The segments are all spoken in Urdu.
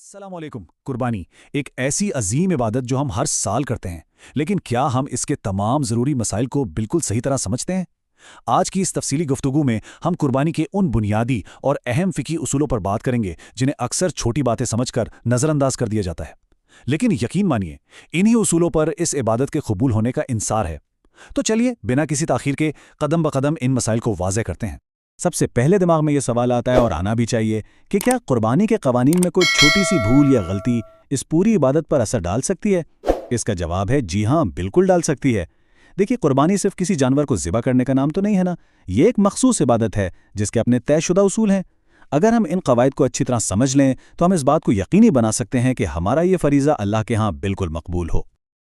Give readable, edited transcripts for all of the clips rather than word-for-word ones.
السلام علیکم۔ قربانی ایک ایسی عظیم عبادت جو ہم ہر سال کرتے ہیں، لیکن کیا ہم اس کے تمام ضروری مسائل کو بالکل صحیح طرح سمجھتے ہیں؟ آج کی اس تفصیلی گفتگو میں ہم قربانی کے ان بنیادی اور اہم فقہی اصولوں پر بات کریں گے جنہیں اکثر چھوٹی باتیں سمجھ کر نظر انداز کر دیا جاتا ہے، لیکن یقین مانیے انہی اصولوں پر اس عبادت کے قبول ہونے کا انحصار ہے۔ تو چلیے بنا کسی تاخیر کے قدم بقدم ان مسائل کو واضح کرتے ہیں۔ سب سے پہلے دماغ میں یہ سوال آتا ہے اور آنا بھی چاہیے کہ کیا قربانی کے قوانین میں کوئی چھوٹی سی بھول یا غلطی اس پوری عبادت پر اثر ڈال سکتی ہے؟ اس کا جواب ہے جی ہاں، بالکل ڈال سکتی ہے۔ دیکھیے، قربانی صرف کسی جانور کو ذبح کرنے کا نام تو نہیں ہے نا، یہ ایک مخصوص عبادت ہے جس کے اپنے طے شدہ اصول ہیں۔ اگر ہم ان قواعد کو اچھی طرح سمجھ لیں تو ہم اس بات کو یقینی بنا سکتے ہیں کہ ہمارا یہ فریضہ اللہ کے ہاں بالکل مقبول ہو۔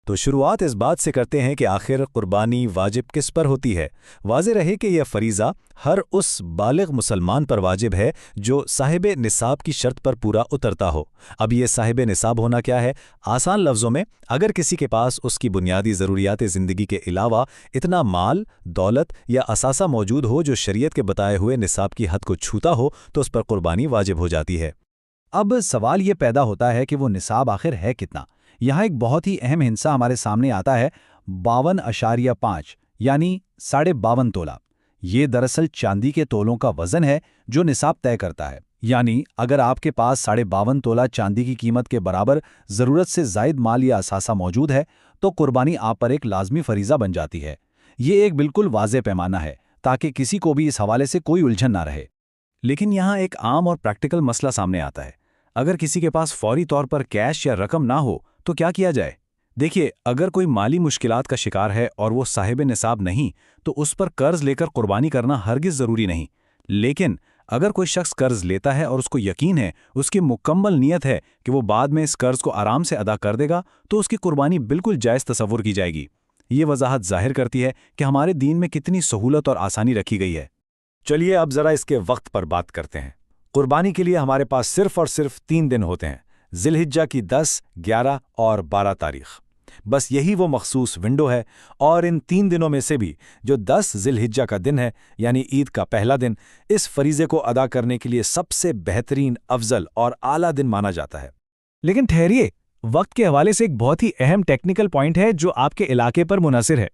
تو شروعات اس بات سے کرتے ہیں کہ آخر قربانی واجب کس پر ہوتی ہے۔ واضح رہے کہ یہ فریضہ ہر اس بالغ مسلمان پر واجب ہے جو صاحب نصاب کی شرط پر پورا اترتا ہو۔ اب یہ صاحب نصاب ہونا کیا ہے؟ آسان لفظوں میں، اگر کسی کے پاس اس کی بنیادی ضروریات زندگی کے علاوہ اتنا مال، دولت یا اثاثہ موجود ہو جو شریعت کے بتائے ہوئے نصاب کی حد کو چھوتا ہو تو اس پر قربانی واجب ہو جاتی ہے۔ اب سوال یہ پیدا ہوتا ہے کہ وہ نصاب آخر ہے کتنا؟ یہاں ایک بہت ہی اہم ہندسہ ہمارے سامنے آتا ہے، 52.5 یعنی 52.5 تولہ۔ یہ دراصل چاندی کے تولوں کا وزن ہے جو نصاب طے کرتا ہے۔ یعنی اگر آپ کے پاس 52.5 تولہ چاندی کی قیمت کے برابر ضرورت سے زائد مال یا اثاثہ موجود ہے تو قربانی آپ پر ایک لازمی فریضہ بن جاتی ہے۔ یہ ایک بالکل واضح پیمانہ ہے تاکہ کسی کو بھی اس حوالے سے کوئی الجھن نہ رہے۔ لیکن یہاں ایک عام اور پریکٹیکل مسئلہ سامنے آتا ہے۔ اگر کسی کے پاس فوری طور پر کیش یا رقم نہ ہو تو کیا کیا جائے؟ دیکھیے، اگر کوئی مالی مشکلات کا شکار ہے اور وہ صاحب نصاب نہیں تو اس پر قرض لے کر قربانی کرنا ہرگز ضروری نہیں۔ لیکن اگر کوئی شخص قرض لیتا ہے اور اس کو یقین ہے، اس کی مکمل نیت ہے کہ وہ بعد میں اس قرض کو آرام سے ادا کر دے گا، تو اس کی قربانی بالکل جائز تصور کی جائے گی۔ یہ وضاحت ظاہر کرتی ہے کہ ہمارے دین میں کتنی سہولت اور آسانی رکھی گئی ہے۔ چلیے اب ذرا اس کے وقت پر بات کرتے ہیں۔ قربانی کے لیے ہمارے پاس صرف اور صرف 3 دن ہوتے ہیں، ذی الحجہ کی 10، 11 اور 12 تاریخ۔ بس یہی وہ مخصوص ونڈو ہے، اور ان 3 دنوں میں سے بھی جو 10 ذی الحجہ کا دن ہے یعنی عید کا پہلا دن، اس فریضے کو ادا کرنے کے لیے سب سے بہترین، افضل اور اعلیٰ دن مانا جاتا ہے۔ لیکن ٹھہریے، وقت کے حوالے سے ایک بہت ہی اہم ٹیکنیکل پوائنٹ ہے جو آپ کے علاقے پر منحصر ہے۔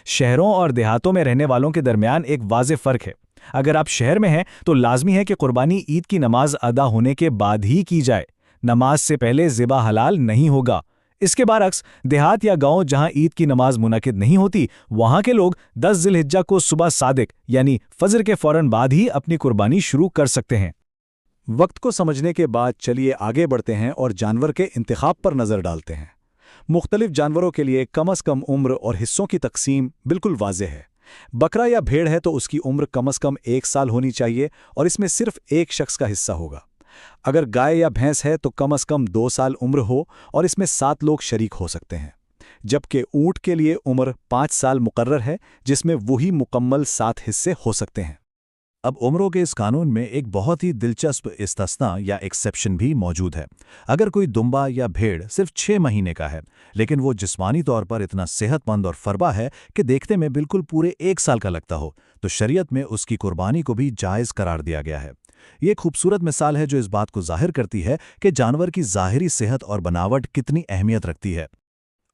شہروں اور دیہاتوں میں رہنے والوں کے درمیان ایک واضح فرق ہے۔ اگر آپ شہر میں ہیں تو لازمی ہے کہ قربانی عید کی نماز ادا ہونے کے بعد ہی کی جائے، نماز سے پہلے ذبح حلال نہیں ہوگا۔ اس کے برعکس دیہات یا گاؤں جہاں عید کی نماز منعقد نہیں ہوتی، وہاں کے لوگ 10 ذی الحجہ کو صبح صادق یعنی فجر کے فوراً بعد ہی اپنی قربانی شروع کر سکتے ہیں۔ وقت کو سمجھنے کے بعد چلیے آگے بڑھتے ہیں اور جانور کے انتخاب پر نظر ڈالتے ہیں۔ مختلف جانوروں کے لیے کم از کم عمر اور حصوں کی تقسیم بالکل واضح ہے۔ بکرا یا بھیڑ ہے تو اس کی عمر کم از کم 1 سال ہونی چاہیے اور اس میں صرف ایک شخص کا حصہ ہوگا۔ اگر گائے یا بھینس ہے تو کم از کم 2 سال عمر ہو اور اس میں 7 لوگ شریک ہو سکتے ہیں، جبکہ اونٹ کے لیے عمر 5 سال مقرر ہے جس میں وہی مکمل 7 حصے ہو سکتے ہیں۔ اب عمروں کے اس قانون میں ایک بہت ہی دلچسپ استثناء یا ایکسیپشن بھی موجود ہے۔ اگر کوئی دمبا یا بھیڑ صرف 6 مہینے کا ہے لیکن وہ جسمانی طور پر اتنا صحت مند اور فربا ہے کہ دیکھتے میں بالکل پورے 1 سال کا لگتا ہو، تو شریعت میں اس کی قربانی کو بھی جائز قرار دیا گیا ہے۔ یہ ایک خوبصورت مثال ہے جو اس بات کو ظاہر کرتی ہے کہ جانور کی ظاہری صحت اور بناوٹ کتنی اہمیت رکھتی ہے۔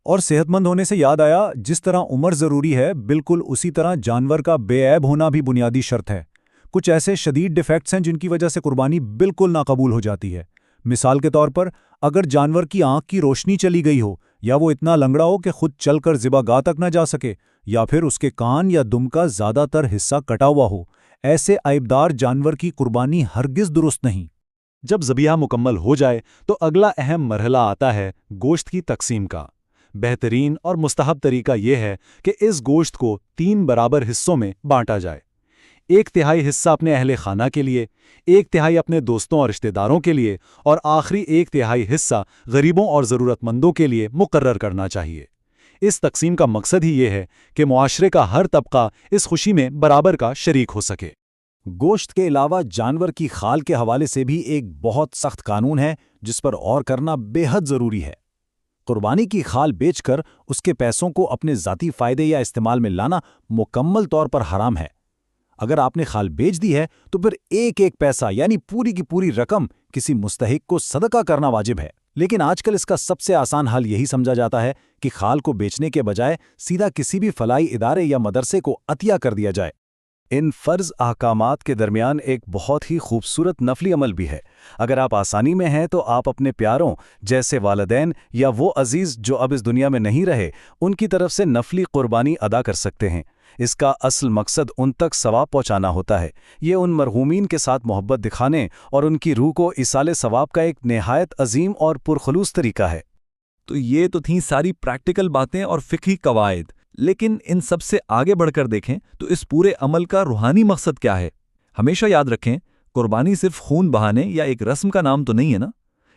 اور صحت مند ہونے سے یاد آیا، جس طرح عمر ضروری ہے، بالکل اسی طرح جانور کا بے عیب ہونا بھی بنیادی شرط ہے۔ کچھ ایسے شدید ڈیفیکٹس ہیں جن کی وجہ سے قربانی بالکل ناقبول ہو جاتی ہے۔ مثال کے طور پر، اگر جانور کی آنکھ کی روشنی چلی گئی ہو، یا وہ اتنا لنگڑا ہو کہ خود چل کر ذبح گاہ تک نہ جا سکے، یا پھر اس کے کان یا دم کا زیادہ تر حصہ کٹا ہوا ہو، ایسے عیبدار جانور کی قربانی ہرگز درست نہیں۔ جب ذبیحہ مکمل ہو جائے تو اگلا اہم مرحلہ آتا ہے گوشت کی تقسیم کا۔ بہترین اور مستحب طریقہ یہ ہے کہ اس گوشت کو 3 برابر حصوں میں بانٹا جائے۔ 1/3 حصہ اپنے اہل خانہ کے لیے، 1/3 اپنے دوستوں اور رشتہ داروں کے لیے، اور آخری 1/3 حصہ غریبوں اور ضرورت مندوں کے لیے مقرر کرنا چاہیے۔ اس تقسیم کا مقصد ہی یہ ہے کہ معاشرے کا ہر طبقہ اس خوشی میں برابر کا شریک ہو سکے۔ گوشت کے علاوہ جانور کی خال کے حوالے سے بھی ایک بہت سخت قانون ہے جس پر غور کرنا بے حد ضروری ہے۔ قربانی کی خال بیچ کر اس کے پیسوں کو اپنے ذاتی فائدے یا استعمال میں لانا مکمل طور پر حرام ہے۔ اگر آپ نے خال بیچ دی ہے تو پھر ایک ایک پیسہ یعنی پوری کی پوری رقم کسی مستحق کو صدقہ کرنا واجب ہے۔ لیکن آج کل اس کا سب سے آسان حل یہی سمجھا جاتا ہے کہ خال کو بیچنے کے بجائے سیدھا کسی بھی فلاحی ادارے یا مدرسے کو عطیہ کر دیا جائے۔ ان فرض احکامات کے درمیان ایک بہت ہی خوبصورت نفلی عمل بھی ہے۔ اگر آپ آسانی میں ہیں تو آپ اپنے پیاروں جیسے والدین یا وہ عزیز جو اب اس دنیا میں نہیں رہے ان کی طرف سے نفلی قربانی ادا کر سکتے ہیں۔ اس کا اصل مقصد ان تک ثواب پہنچانا ہوتا ہے۔ یہ ان مرحومین کے ساتھ محبت دکھانے اور ان کی روح کو ایصال ثواب کا ایک نہایت عظیم اور پرخلوص طریقہ ہے۔ تو یہ تو تھیں ساری پریکٹیکل باتیں اور فقہی قواعد، لیکن ان سب سے آگے بڑھ کر دیکھیں تو اس پورے عمل کا روحانی مقصد کیا ہے؟ ہمیشہ یاد رکھیں، قربانی صرف خون بہانے یا ایک رسم کا نام تو نہیں ہے نا۔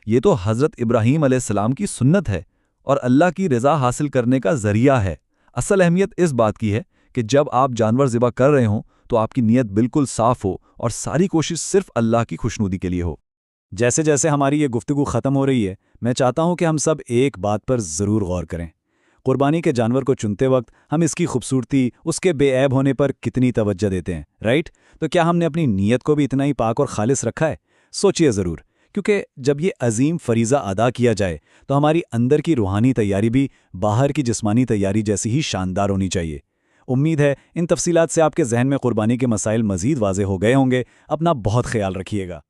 یہ تو حضرت ابراہیم علیہ السلام کی سنت ہے اور اللہ کی رضا حاصل کرنے کا ذریعہ ہے۔ اصل اہمیت اس بات کی ہے کہ جب آپ جانور ذبح کر رہے ہوں تو آپ کی نیت بالکل صاف ہو اور ساری کوشش صرف اللہ کی خوشنودی کے لیے ہو۔ جیسے جیسے ہماری یہ گفتگو ختم ہو رہی ہے، میں چاہتا ہوں کہ ہم سب ایک بات پر ضرور غور کریں۔ قربانی کے جانور کو چنتے وقت ہم اس کی خوبصورتی، اس کے بے عیب ہونے پر کتنی توجہ دیتے ہیں، رائٹ؟ تو کیا ہم نے اپنی نیت کو بھی اتنا ہی پاک اور خالص رکھا ہے؟ سوچئے ضرور، کیونکہ جب یہ عظیم فریضہ ادا کیا جائے تو ہماری اندر کی روحانی تیاری بھی باہر کی جسمانی تیاری جیسی ہی شاندار ہونی چاہیے۔ امید ہے ان تفصیلات سے آپ کے ذہن میں قربانی کے مسائل مزید واضح ہو گئے ہوں گے۔ اپنا بہت خیال رکھیے گا۔